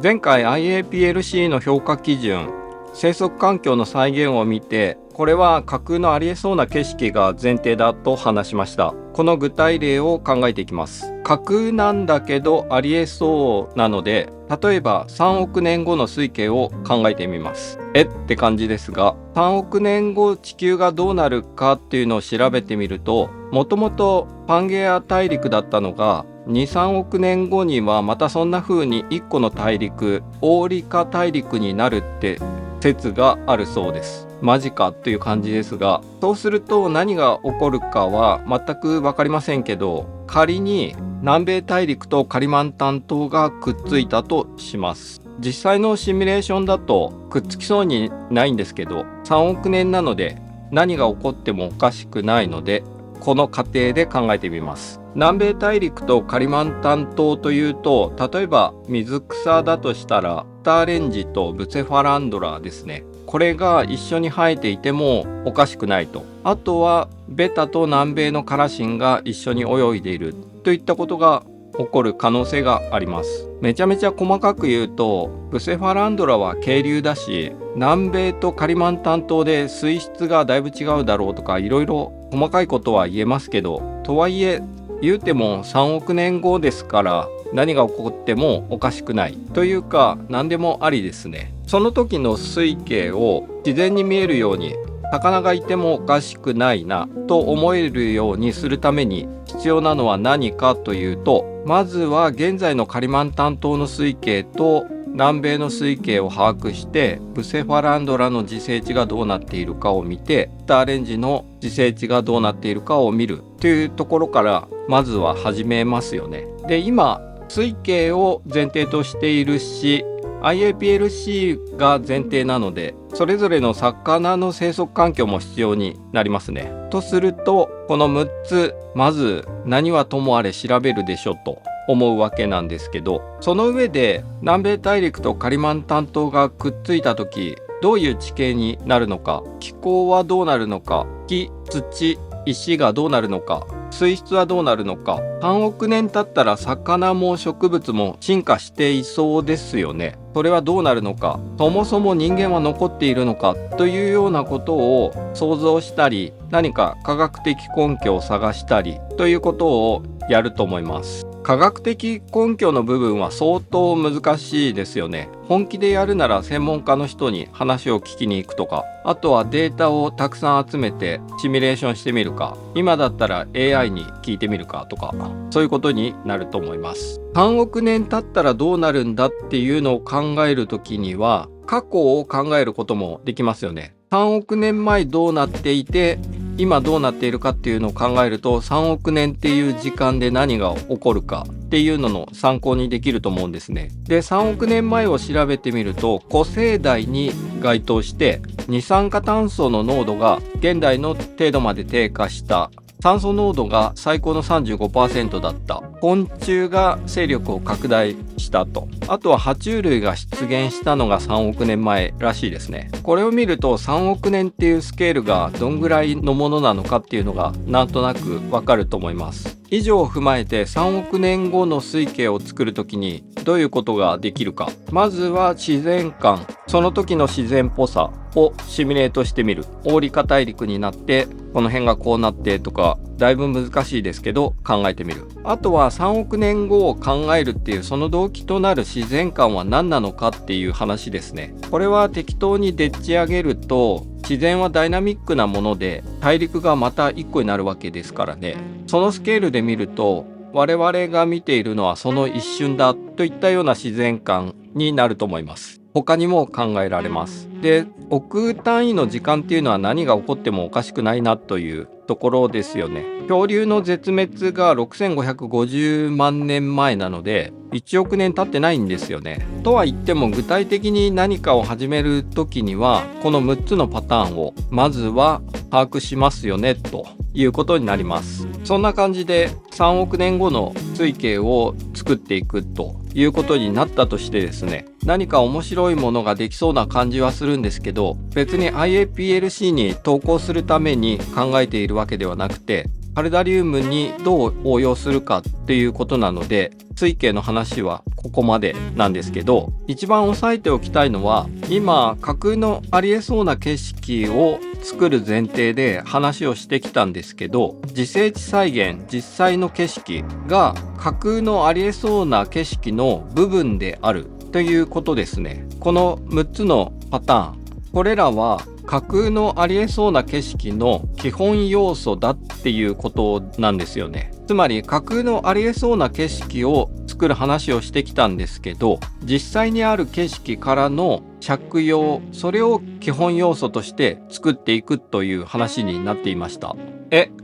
前回 IAPLC の評価基準、生息環境の再現を見て、これは架空のありえそうな景色が前提だと話しました。この具体例を考えていきます。架空なんだけどありえそうなので、例えば3億年後の推計を考えてみます。って感じですが、3億年後地球がどうなるかっていうのを調べてみると、もともとパンゲア大陸だったのが2、3億年後にはまたそんな風に1個の大陸、オーリカ大陸になるって説があるそうです。マジかという感じですが、そうすると何が起こるかは全く分かりませんけど、仮に南米大陸とカリマンタン島がくっついたとします。実際のシミュレーションだとくっつきそうにないんですけど、3億年なので何が起こってもおかしくないので、この過程で考えてみます。南米大陸とカリマンタン島というと、例えば水草だとしたらスターレンジとブセファランドラですね。これが一緒に生えていてもおかしくないと。あとはベタと南米のカラシンが一緒に泳いでいるといったことが起こる可能性があります。めちゃめちゃ細かく言うと、ブセファランドラは渓流だし、南米とカリマンタン島で水質がだいぶ違うだろうとか、いろいろ細かいことは言えますけど、とはいえ言うても3億年後ですから、何が起こってもおかしくないというか、何でもありですね。その時の水景を自然に見えるように、魚がいてもおかしくないなと思えるようにするために必要なのは何かというと、まずは現在のカリマンタン島の水景と南米の水景を把握して、ブセファランドラの自生地がどうなっているかを見て、スターレンジの自生地がどうなっているかを見るというところからまずは始めますよね。で、今水景を前提としているし、IAPLC が前提なので、それぞれの魚の生息環境も必要になりますね。とすると、この6つまず何はともあれ調べるでしょと思うわけなんですけど、その上で南米大陸とカリマンタン島がくっついた時、どういう地形になるのか、気候はどうなるのか、木、土、石がどうなるのか、水質はどうなるのか。3億年経ったら魚も植物も進化していそうですよね。それはどうなるのか、そもそも人間は残っているのかというようなことを想像したり、何か科学的根拠を探したりということをやると思います。科学的根拠の部分は相当難しいですよね。本気でやるなら専門家の人に話を聞きに行くとか、あとはデータをたくさん集めてシミュレーションしてみるか、今だったら AI に聞いてみるかとか、そういうことになると思います。3億年経ったらどうなるんだっていうのを考えるときには、過去を考えることもできますよね。3億年前どうなっていて、今どうなっているかっていうのを考えると、3億年っていう時間で何が起こるかっていうのの参考にできると思うんですね。で、3億年前を調べてみると、古生代に該当して二酸化炭素の濃度が現代の程度まで低下した、酸素濃度が最高の 35% だった、昆虫が勢力を拡大したと、あとは爬虫類が出現したのが3億年前らしいですね。これを見ると3億年っていうスケールがどんぐらいのものなのかっていうのがなんとなくわかると思います。以上を踏まえて3億年後の推計を作るときにどういうことができるか。まずは自然観、その時の自然っぽさをシミュレートしてみる。オーリカ大陸になってこの辺がこうなってとか、だいぶ難しいですけど考えてみる。あとは3億年後を考えるっていうその動機となる自然観は何なのかっていう話ですね。これは適当にでっち上げると、自然はダイナミックなもので大陸がまた1個になるわけですからね。そのスケールで見ると、我々が見ているのはその一瞬だといったような自然観になると思います。他にも考えられます。で、億単位の時間っていうのは何が起こってもおかしくないなというところですよね。恐竜の絶滅が6550万年前なので1億年経ってないんですよね。とは言っても具体的に何かを始める時にはこの6つのパターンをまずは把握しますよねということになります。そんな感じで3億年後の推計を作っていくということになったとしてですね、何か面白いものができそうな感じはするんですけど、別に IAPLC に投稿するために考えているわけではなくて、パルダリウムにどう応用するかっていうことなので、水景の話はここまでなんですけど、一番押さえておきたいのは、今架空のありえそうな景色を作る前提で話をしてきたんですけど、自生地再現、実際の景色が架空のありえそうな景色の部分であるということですね。この6つのパターン、これらは架空のありえそうな景色の基本要素だっていうことなんですよね。つまり架空のありえそうな景色を作る話をしてきたんですけど、実際にある景色からの借用、それを基本要素として作っていくという話になっていました。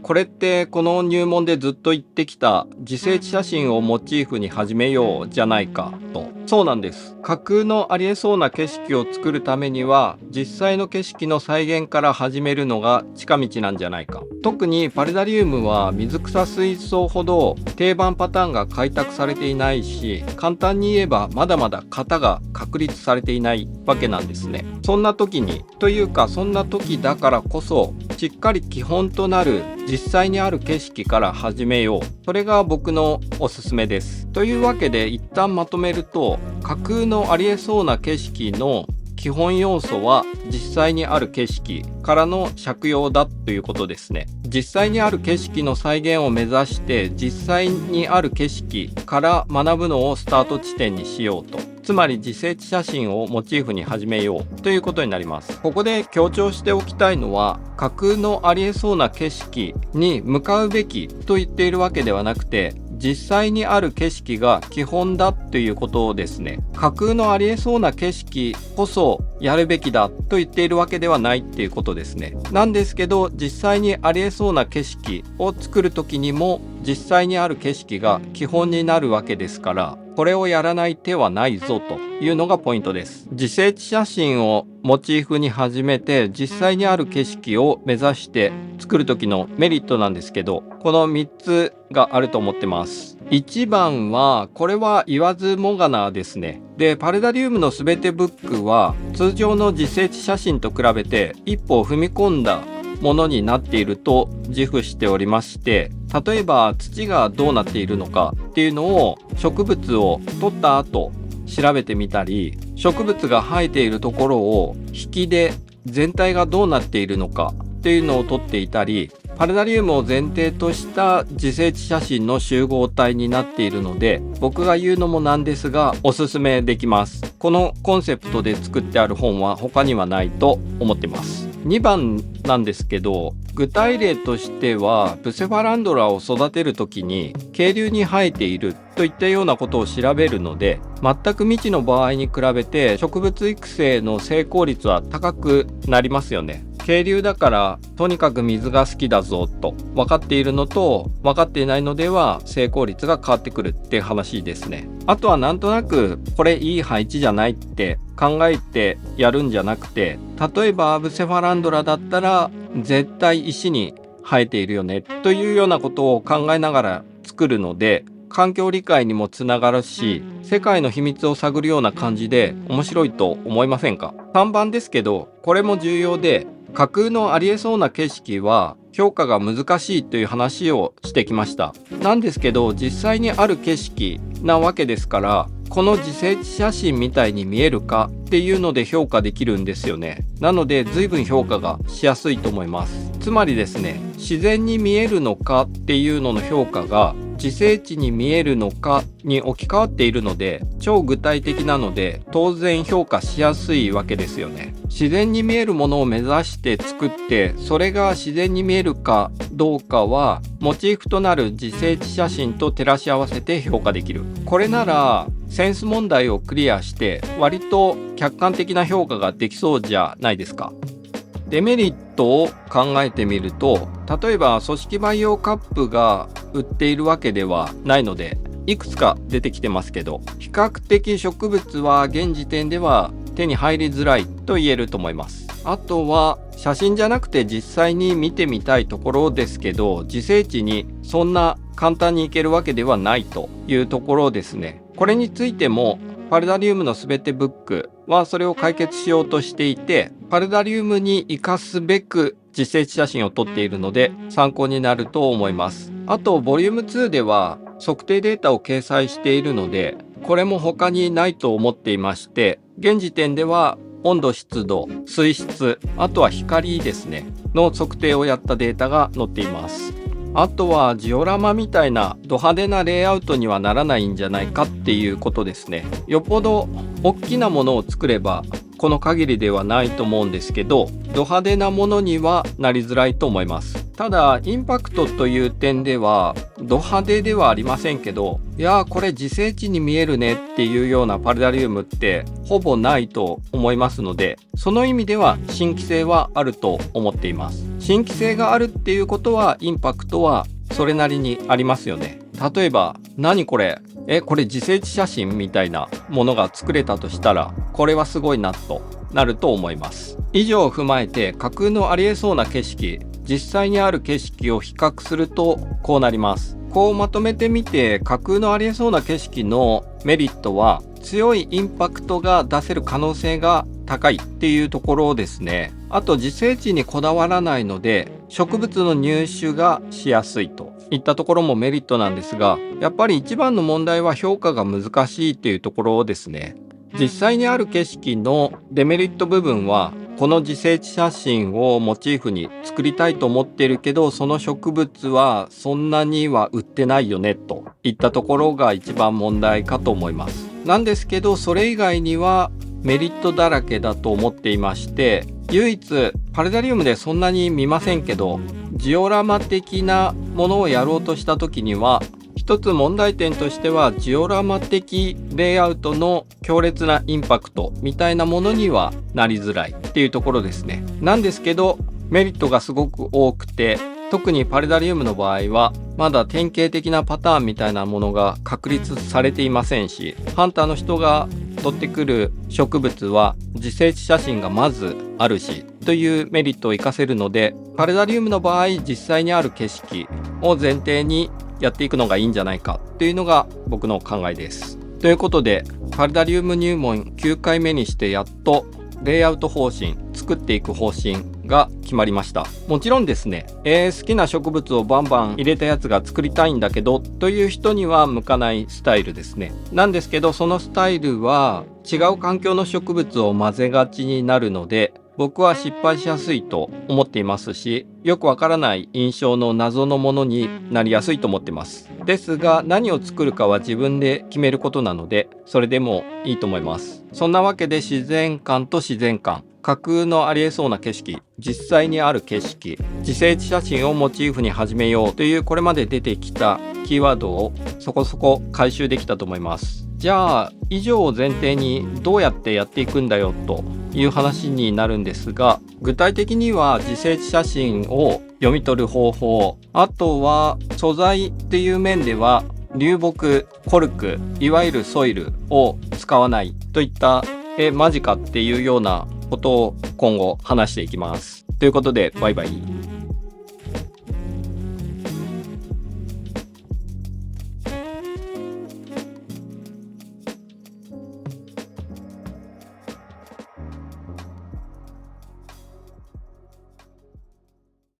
これってこの入門でずっと言ってきた自生地写真をモチーフに始めようじゃないかと。そうなんです。架空のありえそうな景色を作るためには実際の景色の再現から始めるのが近道なんじゃないか。特にパルダリウムは水草水槽ほど定番パターンが開拓されていないし、簡単に言えばまだまだ型が確立されていないわけなんですね。そんな時だからこそしっかり基本となる実際にある景色から始めよう。それが僕のおすすめです。というわけで一旦まとめると、架空のありえそうな景色の基本要素は実際にある景色からの借用だということですね。実際にある景色の再現を目指して実際にある景色から学ぶのをスタート地点にしようと。つまり自生地写真をモチーフに始めようということになります。ここで強調しておきたいのは、架空のありえそうな景色に向かうべきと言っているわけではなくて、実際にある景色が基本だということですね。架空のありえそうな景色こそやるべきだと言っているわけではないっていうことですね。なんですけど、実際にありえそうな景色を作る時にも実際にある景色が基本になるわけですから、これをやらない手はないぞというのがポイントです。自生地写真をモチーフに始めて実際にある景色を目指して作る時のメリットなんですけど、この3つがあると思ってます。1番は、これは言わずもがなですね。で、パルダリウムのすべてブックは通常の自生地写真と比べて一歩踏み込んだものになっていると自負しておりまして、例えば土がどうなっているのかっていうのを植物を取った後調べてみたり、植物が生えているところを引きで全体がどうなっているのかっていうのを撮っていたり、パルダリウムを前提とした自生地写真の集合体になっているので、僕が言うのもなんですがおすすめできます。このコンセプトで作ってある本は他にはないと思ってます。2番なんですけど、具体例としてはブセファランドラを育てる時に渓流に生えているといったようなことを調べるので、全く未知の場合に比べて植物育成の成功率は高くなりますよね。渓流だからとにかく水が好きだぞと分かっているのと分かっていないのでは成功率が変わってくるっていう話ですね。あとはなんとなくこれいい配置じゃないって考えてやるんじゃなくて、例えばブセファランドラだったら絶対石に生えているよねというようなことを考えながら作るので、環境理解にもつながるし、世界の秘密を探るような感じで面白いと思いませんか。3番ですけど、これも重要で、架空のありえそうな景色は評価が難しいという話をしてきました。なんですけど、実際にある景色なわけですから、この自生地写真みたいに見えるかっていうので評価できるんですよね。なので随分評価がしやすいと思います。つまりですね、自然に見えるのかっていうのの評価が自生地に見えるのかに置き換わっているので、超具体的なので当然評価しやすいわけですよね。自然に見えるものを目指して作って、それが自然に見えるかどうかはモチーフとなる自生地写真と照らし合わせて評価できる。これならセンス問題をクリアして割と客観的な評価ができそうじゃないですか。デメリットを考えてみると、例えば組織培養カップが売っているわけではないので、いくつか出てきてますけど、比較的植物は現時点では手に入りづらいと言えると思います。あとは写真じゃなくて実際に見てみたいところですけど、自生地にそんな簡単に行けるわけではないというところですね。これについてもパルダリウムのすべてブックはそれを解決しようとしていて、パルダリウムに生かすべく実生地写真を撮っているので参考になると思います。あとボリューム2では測定データを掲載しているので、これも他にないと思っていまして、現時点では温度、湿度、水質、あとは光ですねの測定をやったデータが載っています。あとはジオラマみたいなド派手なレイアウトにはならないんじゃないかっていうことですね。よっぽど大きなものを作ればこの限りではないと思うんですけど、ド派手なものにはなりづらいと思います。ただインパクトという点ではド派手ではありませんけど、いやーこれ自生地に見えるねっていうようなパルダリウムってほぼないと思いますので、その意味では新規性はあると思っています。新規性があるっていうことはインパクトはそれなりにありますよね。例えば何これこれ自生地写真みたいなものが作れたとしたら、これはすごいなとなると思います。以上を踏まえて架空のありえそうな景色、実際にある景色を比較するとこうなります。こうまとめてみて、架空のありえそうな景色のメリットは強いインパクトが出せる可能性が高いっていうところですね。あと自生地にこだわらないので植物の入手がしやすいといったところもメリットなんですが、やっぱり一番の問題は評価が難しいっていうところですね。実際にある景色のデメリット部分は、この自生地写真をモチーフに作りたいと思ってるけど、その植物はそんなには売ってないよねといったところが一番問題かと思います。なんですけど、それ以外にはメリットだらけだと思っていまして、唯一パルダリウムでそんなに見ませんけど、ジオラマ的なものをやろうとした時には、一つ問題点としてはジオラマ的レイアウトの強烈なインパクトみたいなものにはなりづらいっていうところですね。なんですけどメリットがすごく多くて、特にパルダリウムの場合はまだ典型的なパターンみたいなものが確立されていませんし、ハンターの人が取ってくる植物は自生地写真がまずあるしというメリットを活かせるので、パルダリウムの場合実際にある景色を前提にやっていくのがいいんじゃないかっていうのが僕の考えです。ということでパルダリウム入門9回目にしてやっとレイアウト方針、作っていく方針が決まりました。もちろんですね、好きな植物をバンバン入れたやつが作りたいんだけどという人には向かないスタイルですね。なんですけどそのスタイルは違う環境の植物を混ぜがちになるので、僕は失敗しやすいと思っていますし、よくわからない印象の謎のものになりやすいと思ってます。ですが何を作るかは自分で決めることなので、それでもいいと思います。そんなわけで自然観と自然観、架空のありえそうな景色、実際にある景色、自生地写真をモチーフに始めようというこれまで出てきたキーワードをそこそこ回収できたと思います。じゃあ以上を前提にどうやってやっていくんだよという話になるんですが、具体的には自生地写真を読み取る方法、あとは素材っていう面では流木、コルク、いわゆるソイルを使わないといったマジかっていうようなことを今後話していきます。ということでバイバイ。